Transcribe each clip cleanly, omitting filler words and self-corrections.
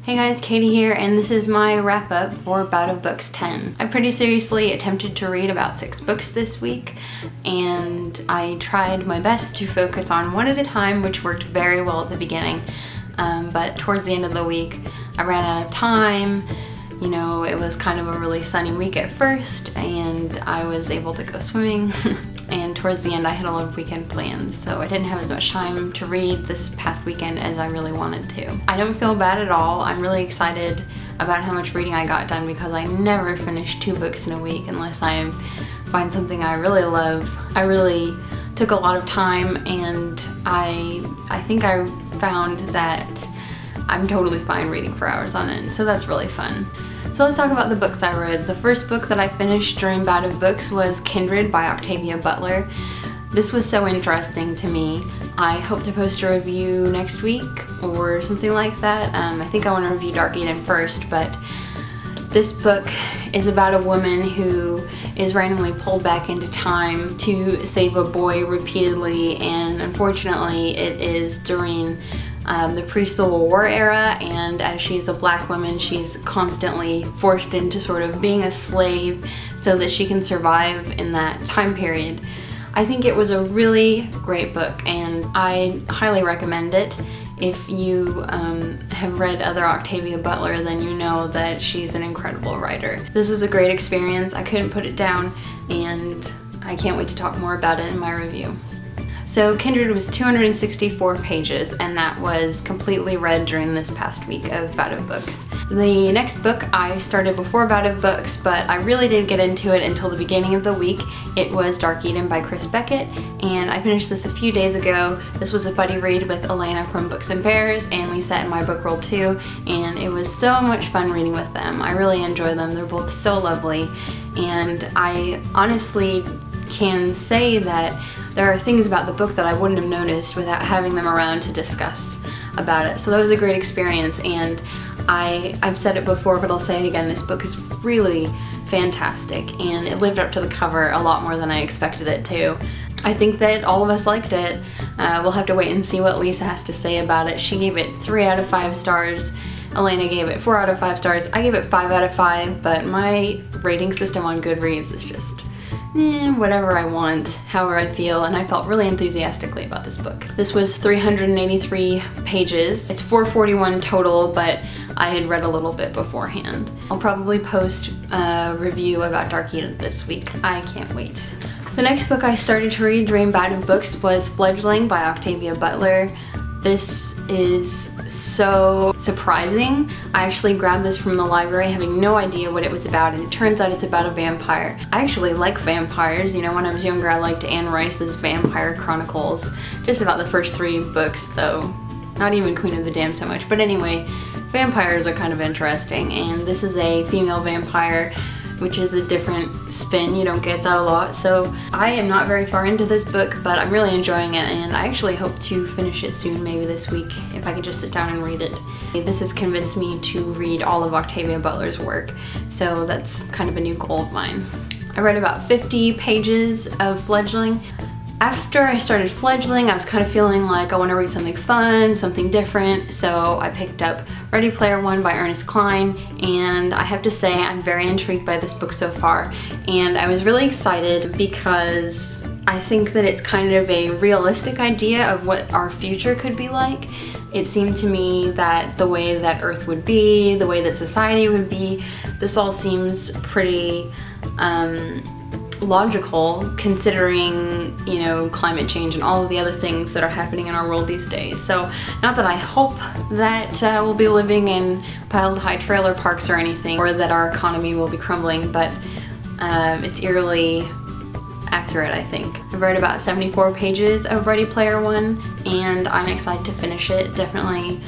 Hey guys, Katie here, and this is my wrap up for Bout of Books 10. I pretty seriously attempted to read about 6 books this week, and I tried my best to focus on one at a time, which worked very well at the beginning. But towards the end of the week, I ran out of time. You know, it was kind of a really sunny week at first, and I was able to go swimming. And towards the end I had a lot of weekend plans, so I didn't have as much time to read this past weekend as I really wanted to. I don't feel bad at all. I'm really excited about how much reading I got done because I never finish 2 books in a week unless I find something I really love. I really took a lot of time, and I think I found that I'm totally fine reading for hours on end, so that's really fun. So let's talk about the books I read. The first book that I finished during Bout of Books was Kindred by Octavia Butler. This was so interesting to me. I hope to post a review next week or something like that. I think I want to review Dark Eden first, but this book is about a woman who is randomly pulled back into time to save a boy repeatedly, and unfortunately it is during the pre-Civil War era, and as she's a black woman, she's constantly forced into sort of being a slave so that she can survive in that time period. I think it was a really great book, and I highly recommend it. If you have read other Octavia Butler, then you know that she's an incredible writer. This was a great experience. I couldn't put it down, and I can't wait to talk more about it in my review. So Kindred was 264 pages, and that was completely read during this past week of Bout of Books. The next book I started before Bout of Books, but I really didn't get into it until the beginning of the week. It was Dark Eden by Chris Beckett, and I finished this a few days ago. This was a buddy read with Elena from Books and Bears and Lisa in my book roll too, and it was so much fun reading with them. I really enjoy them. They're both so lovely, and I honestly can say that there are things about the book that I wouldn't have noticed without having them around to discuss about it. So that was a great experience, and I've said it before, but I'll say it again, this book is really fantastic, and it lived up to the cover a lot more than I expected it to. I think that all of us liked it. We'll have to wait and see what Lisa has to say about it. She gave it 3 out of 5 stars. Elena gave it 4 out of 5 stars. I gave it 5 out of 5, but my rating system on Goodreads is just whatever I want, however I feel, and I felt really enthusiastically about this book. This was 383 pages. It's 441 total, but I had read a little bit beforehand. I'll probably post a review about Dark Eden this week. I can't wait. The next book I started to read during Bout of Books was Fledgling by Octavia Butler. This is so surprising. I actually grabbed this from the library having no idea what it was about, and it turns out it's about a vampire. I actually like vampires. You know, when I was younger I liked Anne Rice's Vampire Chronicles. Just about the first 3 books though. Not even Queen of the Damned so much. But anyway, vampires are kind of interesting, and this is a female vampire, which is a different spin. You don't get that a lot. So I am not very far into this book, but I'm really enjoying it, and I actually hope to finish it soon, maybe this week, if I can just sit down and read it. This has convinced me to read all of Octavia Butler's work, so that's kind of a new goal of mine. I read about 50 pages of Fledgling. After I started Fledgling, I was kind of feeling like I want to read something fun, something different, so I picked up Ready Player One by Ernest Cline, and I have to say I'm very intrigued by this book so far, and I was really excited because I think that it's kind of a realistic idea of what our future could be like. It seemed to me that the way that Earth would be, the way that society would be, this all seems pretty logical considering, you know, climate change and all of the other things that are happening in our world these days. So not that I hope that we'll be living in piled high trailer parks or anything, or that our economy will be crumbling, but it's eerily accurate, I think. I've read about 74 pages of Ready Player One, and I'm excited to finish it, definitely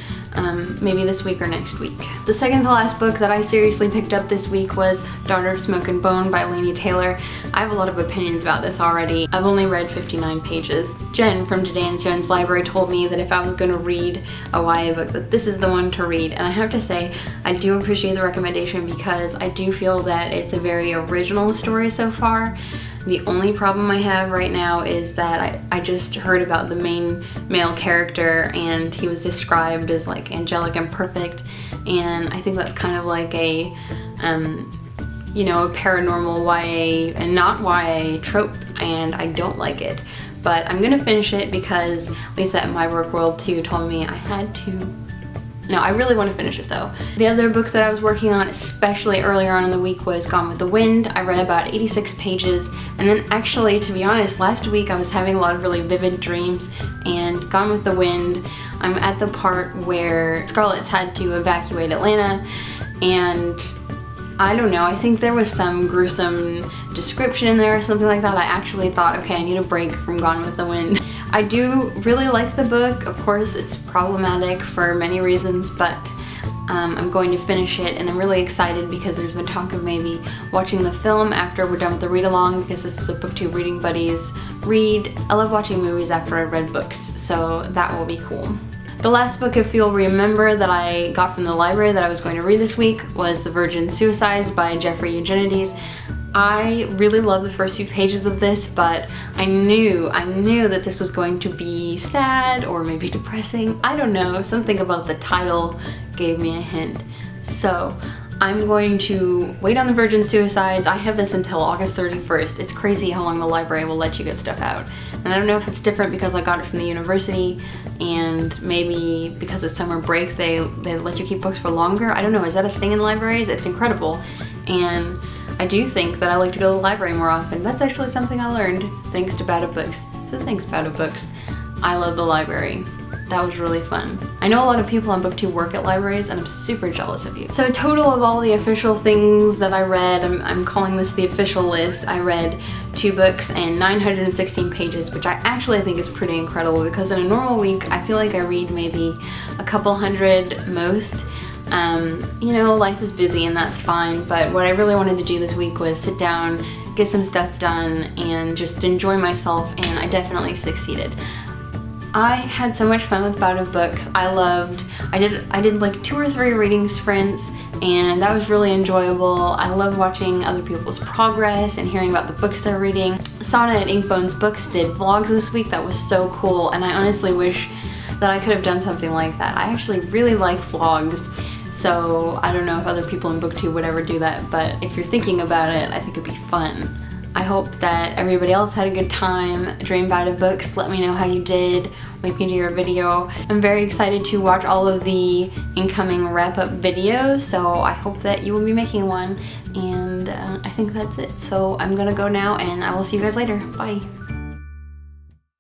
maybe this week or next week. The second to last book that I seriously picked up this week was Daughter of Smoke and Bone by Laini Taylor. I have a lot of opinions about this already. I've only read 59 pages. Jen from Today in Jen's Library told me that if I was going to read a YA book, that this is the one to read, and I have to say I do appreciate the recommendation because I do feel that it's a very original story so far. The only problem I have right now is that I just heard about the main male character, and he was described as like angelic and perfect, and I think that's kind of like a you know, a paranormal YA and not YA trope, and I don't like it. But I'm gonna finish it because Lisa at My Work World 2 told me I had to. No, I really want to finish it though. The other book that I was working on, especially earlier on in the week, was Gone with the Wind. I read about 86 pages, and then actually, to be honest, last week I was having a lot of really vivid dreams, and Gone with the Wind, I'm at the part where Scarlett's had to evacuate Atlanta, and I don't know, I think there was some gruesome description in there or something like that. I actually thought, okay, I need a break from Gone with the Wind. I do really like the book. Of course, it's problematic for many reasons, but I'm going to finish it, and I'm really excited because there's been talk of maybe watching the film after we're done with the read-along, because this is a BookTube Reading Buddies read. I love watching movies after I read books, so that will be cool. The last book, if you'll remember, that I got from the library that I was going to read this week was The Virgin Suicides by Jeffrey Eugenides. I really love the first few pages of this, but I knew that this was going to be sad or maybe depressing. I don't know, something about the title gave me a hint. So I'm going to wait on The Virgin Suicides. I have this until August 31st. It's crazy how long the library will let you get stuff out. And I don't know if it's different because I got it from the university, and maybe because it's summer break they let you keep books for longer. I don't know, is that a thing in libraries? It's incredible. And I do think that I like to go to the library more often. That's actually something I learned thanks to Bout of Books. So thanks, Bout of Books. I love the library. That was really fun. I know a lot of people on BookTube work at libraries, and I'm super jealous of you. So total of all the official things that I read, I'm calling this the official list. I read 2 books and 916 pages, which I actually think is pretty incredible, because in a normal week, I feel like I read maybe a couple hundred most. You know, life is busy and that's fine, but what I really wanted to do this week was sit down, get some stuff done, and just enjoy myself, and I definitely succeeded. I had so much fun with Bout of Books. I did like 2 or 3 reading sprints, and that was really enjoyable. I love watching other people's progress and hearing about the books they're reading. Sana at Inkbones Books did vlogs this week. That was so cool, and I honestly wish that I could have done something like that. I actually really like vlogs, so I don't know if other people in BookTube would ever do that, but if you're thinking about it, I think it'd be fun. I hope that everybody else had a good time during Bout of Books. Let me know how you did. Link me to your video. I'm very excited to watch all of the incoming wrap-up videos, so I hope that you will be making one, and I think that's it. So I'm gonna go now, and I will see you guys later. Bye.